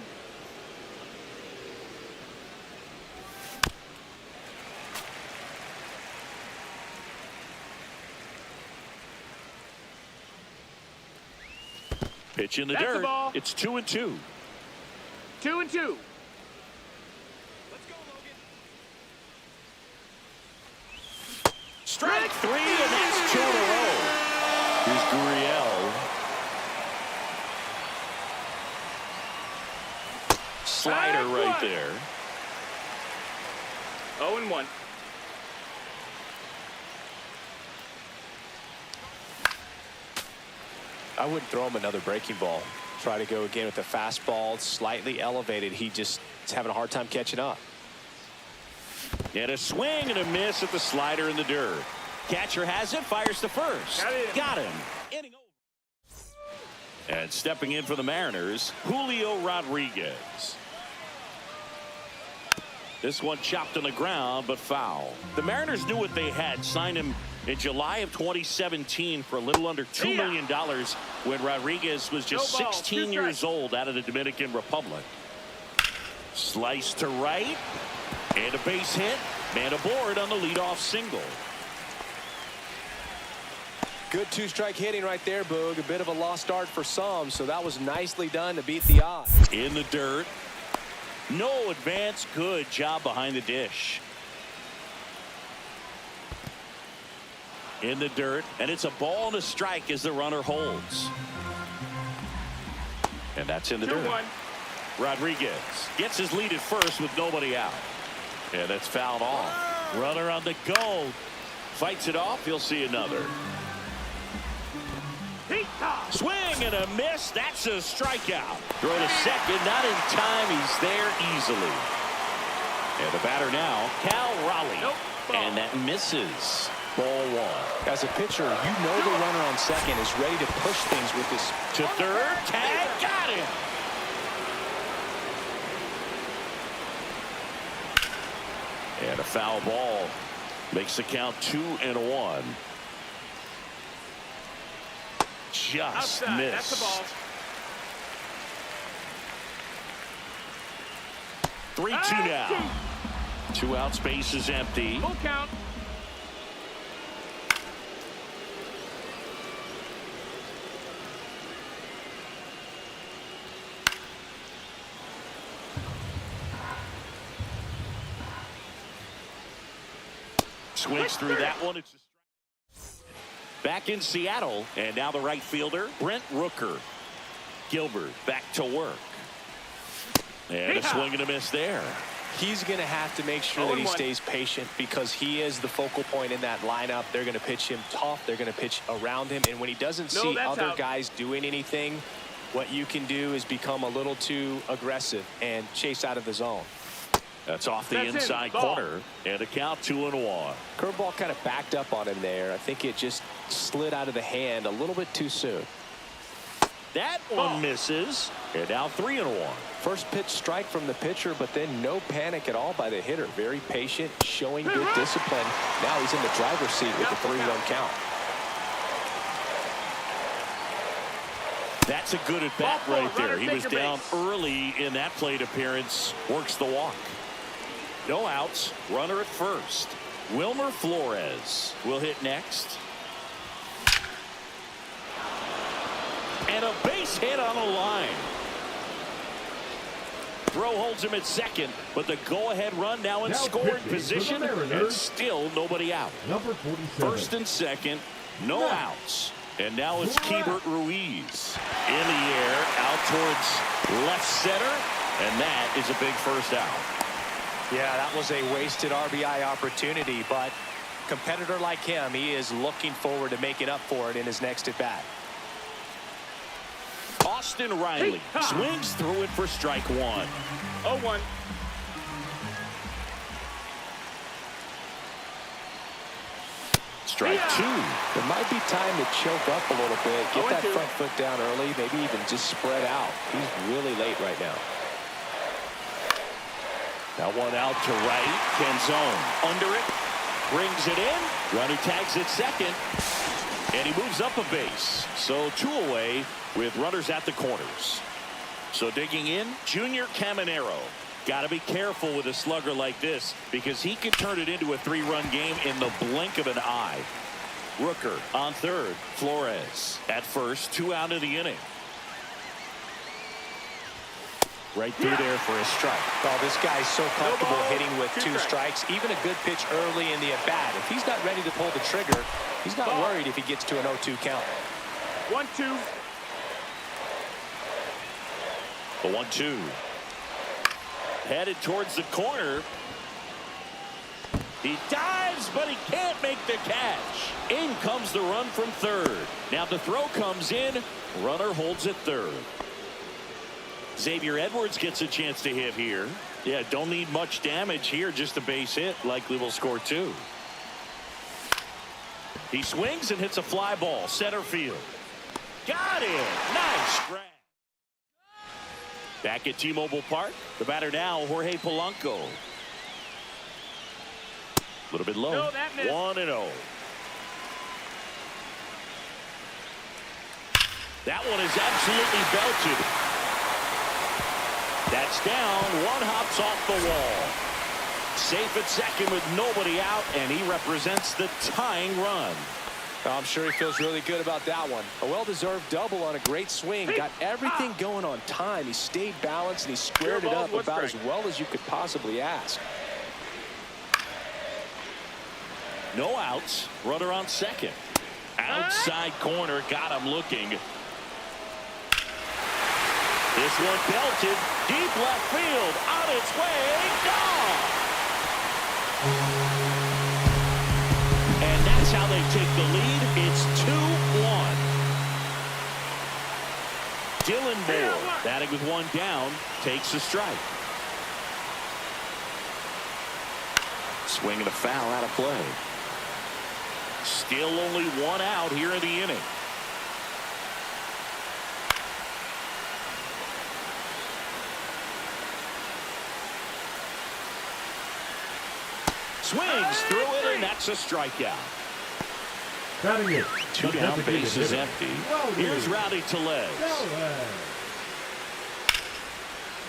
Pitch in the That's the dirt. ball. It's 2-2. 2-2. Strike three, and that's 2 in a row. Here's Gurriel. Slider right there. 0-1. I wouldn't throw him another breaking ball. Try to go again with the fastball, slightly elevated. He just is having a hard time catching up. And a swing and a miss at the slider in the dirt. Catcher has it, fires to first. Got him. Inning over. And stepping in for the Mariners, Julio Rodriguez. This one chopped on the ground, but foul. The Mariners knew what they had. Signed him in July of 2017 for a little under $2 million when Rodriguez was just 16 years old out of the Dominican Republic. Slice to right. And a base hit. Man aboard on the leadoff single. Good two-strike hitting right there, Boog. A bit of a lost start for some, so that was nicely done to beat the odds. In the dirt. No advance. Good job behind the dish. In the dirt, and it's a ball and a strike as the runner holds. And that's in the dirt. 2-1. Rodriguez gets his lead at first with nobody out. And that's fouled off. Runner on the go. Fights it off. He'll see another. Swing and a miss. That's a strikeout. Throw to second. Not in time. He's there easily. And the batter now, Cal Raleigh. And that misses. Ball one. As a pitcher, you know the runner on second is ready to push things with this. To third. Tag. Got him. And a foul ball makes the count 2-1. Just Outside. missed. That's the ball. 3-2 now. 2 outs, base is empty. Full count. Swings through that one. It's back in Seattle, and now the right fielder, Brent Rooker. Gilbert back to work. And a swing and a miss there. He's going to have to make sure that he stays patient because he is the focal point in that lineup. They're going to pitch him tough. They're going to pitch around him. And when he doesn't see other guys doing anything, what you can do is become a little too aggressive and chase out of the zone. That's off the inside corner, and a count 2-1. Curveball kind of backed up on him there. I think it just slid out of the hand a little bit too soon. That one misses, and now 3-1. First pitch strike from the pitcher, but then no panic at all by the hitter. Very patient, showing good discipline. Now he's in the driver's seat with the 3-1 count. That's a good at bat right there. He was down early in that plate appearance. Works the walk. No outs. Runner at first. Wilmer Flores will hit next. And a base hit on the line. Throw holds him at second, but the go-ahead run now in scoring position, and still nobody out. Number 47. First and second, no outs. And now it's Keibert Ruiz in the air, out towards left center, and that is a big first out. Yeah, that was a wasted RBI opportunity, but competitor like him, he is looking forward to making up for it in his next at-bat. Austin Riley swings through it for strike one. 0-1. strike two. There might be time to choke up a little bit, get that 0-2. front foot down early, maybe even just spread out. He's really late right now. That one out to right. Canzone under it. Brings it in. Runner tags it second. And he moves up a base. So two away with runners at the corners. So digging in, Junior Caminero. Got to be careful with a slugger like this because he can turn it into a three-run game in the blink of an eye. Rooker on third. Flores at first. 2 out of the inning. Right through there for a strike. Oh, this guy's so comfortable ball, hitting with 2 strikes. Even a good pitch early in the at-bat. If he's not ready to pull the trigger, he's not worried if he gets to an 0-2 count. 1-2. The 1-2. Headed towards the corner. He dives, but he can't make the catch. In comes the run from third. Now the throw comes in. Runner holds at third. Xavier Edwards gets a chance to hit here. Yeah, don't need much damage here. Just a base hit. Likely will score 2. He swings and hits a fly ball. Center field. Got it. Nice grab. Back at T-Mobile Park. The batter now, Jorge Polanco. A little bit low. No, that missed. 1-0. That one is absolutely belted. That's down. One hops off the wall. Safe at second with nobody out, and he represents the tying run. I'm sure he feels really good about that one. A well-deserved double on a great swing. Got everything going on time. He stayed balanced and he squared it up about as well as you could possibly ask. No outs. Runner on second. Outside corner. Got him looking. This one belted. Deep left field. On its way. Gone. And that's how they take the lead. It's 2-1. Dylan Moore, batting with one down, takes a strike. Swing and a foul out of play. Still only one out here in the inning. Swings through it, and that's a strikeout. Batting it. 2 down, base is empty. Here's Rowdy Tellez.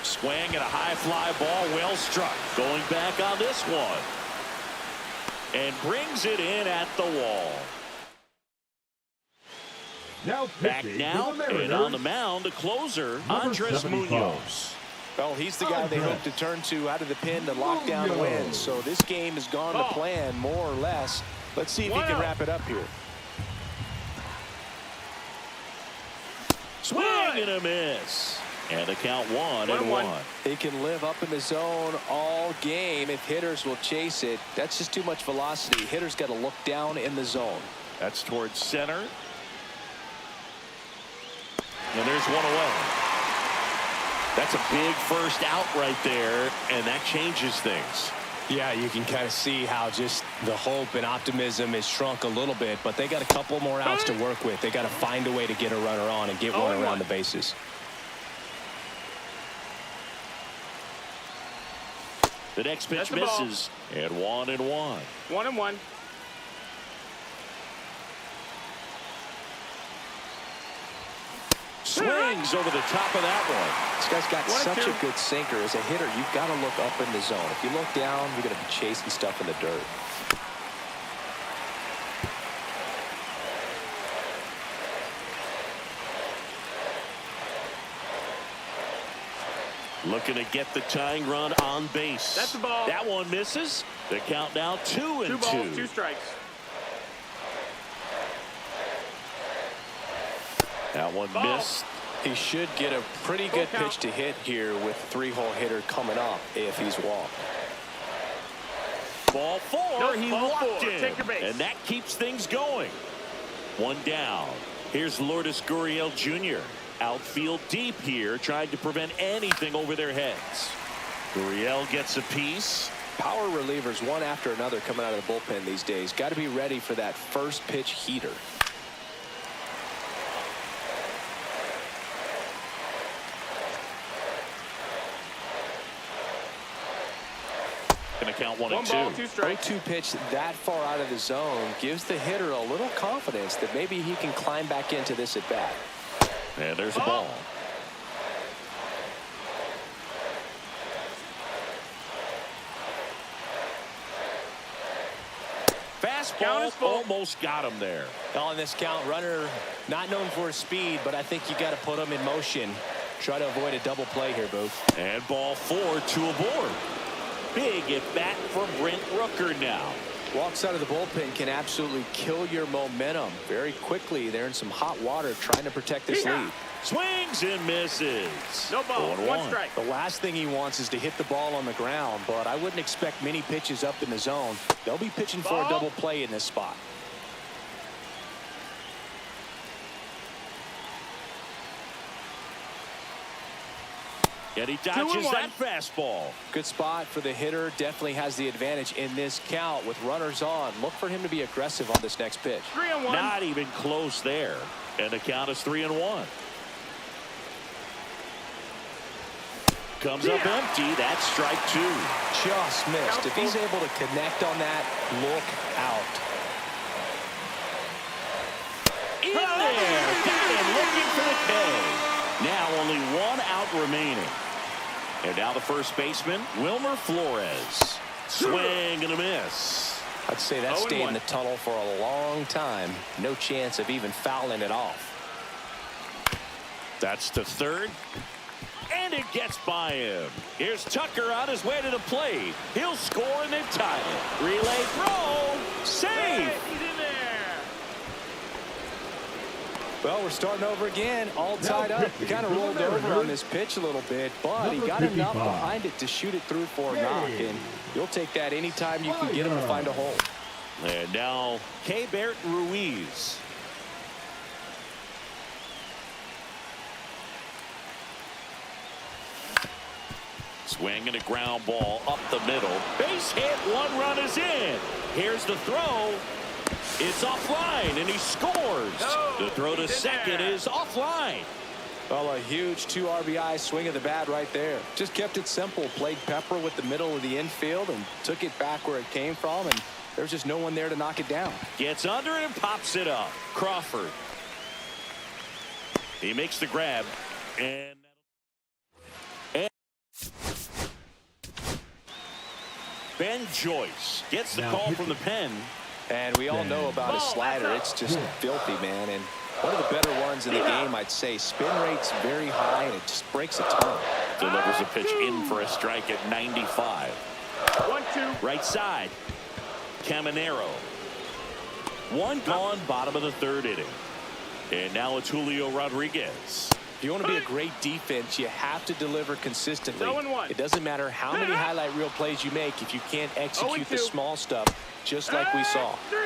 Swing and a high fly ball, well struck. Going back on this one. And brings it in at the wall. Now Back now, and on the mound, the closer, Andres 75. Munoz. Well, he's the guy they hope to turn to out of the pen to lock down wins. So this game has gone to plan, more or less. Let's see if he can wrap it up here. Swing and a miss. And the count 1-1. He can live up in the zone all game if hitters will chase it. That's just too much velocity. Hitters got to look down in the zone. That's towards center. And there's one away. That's a big first out right there, and that changes things. Yeah, you can kind of see how just the hope and optimism is shrunk a little bit, but they got a couple more outs to work with. They got to find a way to get a runner on and get one around the bases. The next pitch misses, and 1-1. 1-1. Swings over the top of that one. This guy's got such a good sinker. As a hitter, you've got to look up in the zone. If you look down, you're going to be chasing stuff in the dirt. Looking to get the tying run on base. That's the ball. That one misses. The count now 2-2. 2 balls, 2 strikes. That one missed. He should get a pretty good pitch to hit here with a 3-hole hitter coming up if he's walked. Ball 4. No, He ball walked 4. in. Take your base. And that keeps things going. One down. Here's Lourdes Gurriel Jr. Outfield deep here, trying to prevent anything over their heads. Gurriel gets a piece. Power relievers one after another coming out of the bullpen these days. Got to be ready for that first pitch heater. Gonna count 1 and 2. 1 ball, 2 strikes. 0-2 pitch that far out of the zone gives the hitter a little confidence that maybe he can climb back into this at bat. And there's a ball. Count is Fastball full. almost got him there. On this count, runner not known for his speed, but I think you got to put him in motion. Try to avoid a double play here, Booth. And ball 4, 2 aboard. Big at bat for Brent Rooker now. Walks out of the bullpen can absolutely kill your momentum very quickly. They're in some hot water trying to protect this lead. Swings and misses. No ball. 0-1. 1 strike. The last thing he wants is to hit the ball on the ground, but I wouldn't expect many pitches up in the zone. They'll be pitching for a double play in this spot. And he dodges that fastball. Good spot for the hitter. Definitely has the advantage in this count with runners on. Look for him to be aggressive on this next pitch. 3-1. Not even close there. And the count is 3-1. Comes up empty. That's strike 2. Just missed. If he's able to connect on that, look out. In there. Got him looking for the K. Now only 1 out remaining. And now the first baseman, Wilmer Flores. Swing and a miss. I'd say that stayed in the tunnel for a long time. No chance of even fouling it off. That's to third. And it gets by him. Here's Tucker on his way to the plate. He'll score and then tie it. Relay throw. Safe. He's in there. Well, we're starting over again, all tied up. He kind of rolled over on this pitch a little bit, but he got enough behind it to shoot it through for a knock, and you'll take that anytime you can get him to find a hole. And now Keibert Ruiz. Swing and a ground ball up the middle. Base hit, 1 run is in. Here's the throw. It's offline, and he scores. The throw to second is offline. Well, a huge 2 RBI swing of the bat right there. Just kept it simple. Played pepper with the middle of the infield and took it back where it came from, and there's just no one there to knock it down. Gets under it and pops it up. Crawford. He makes the grab, and Ben Joyce gets the call from the pen. And we all know about his slider. It's just filthy, man. And one of the better ones in the game, I'd say. Spin rate's very high, and it just breaks a ton. Delivers a pitch in for a strike at 95. 1-2. Right side. Caminero. 1 gone, bottom of the 3rd inning. And now it's Julio Rodriguez. If you want to be a great defense, you have to deliver consistently. 0-1. It doesn't matter how many highlight reel plays you make if you can't execute the small stuff, just like we saw. 3.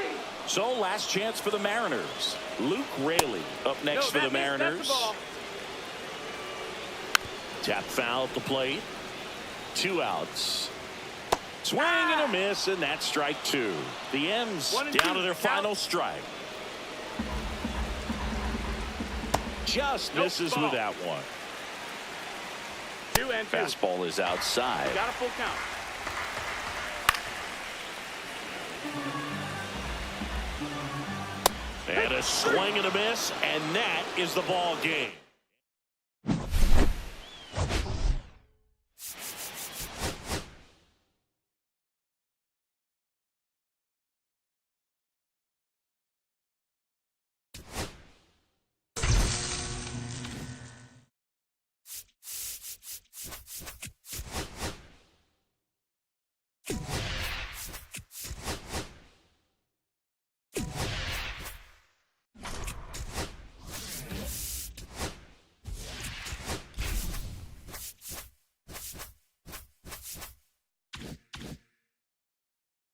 So last chance for the Mariners. Luke Raley up next for the Mariners. Tap foul at the plate. 2 outs. Swing and a miss, and that's strike 2. The M's down to their final strike. Just misses with that one. 2-2. Fastball is outside. Got a full count. And a swing and a miss, and that is the ball game.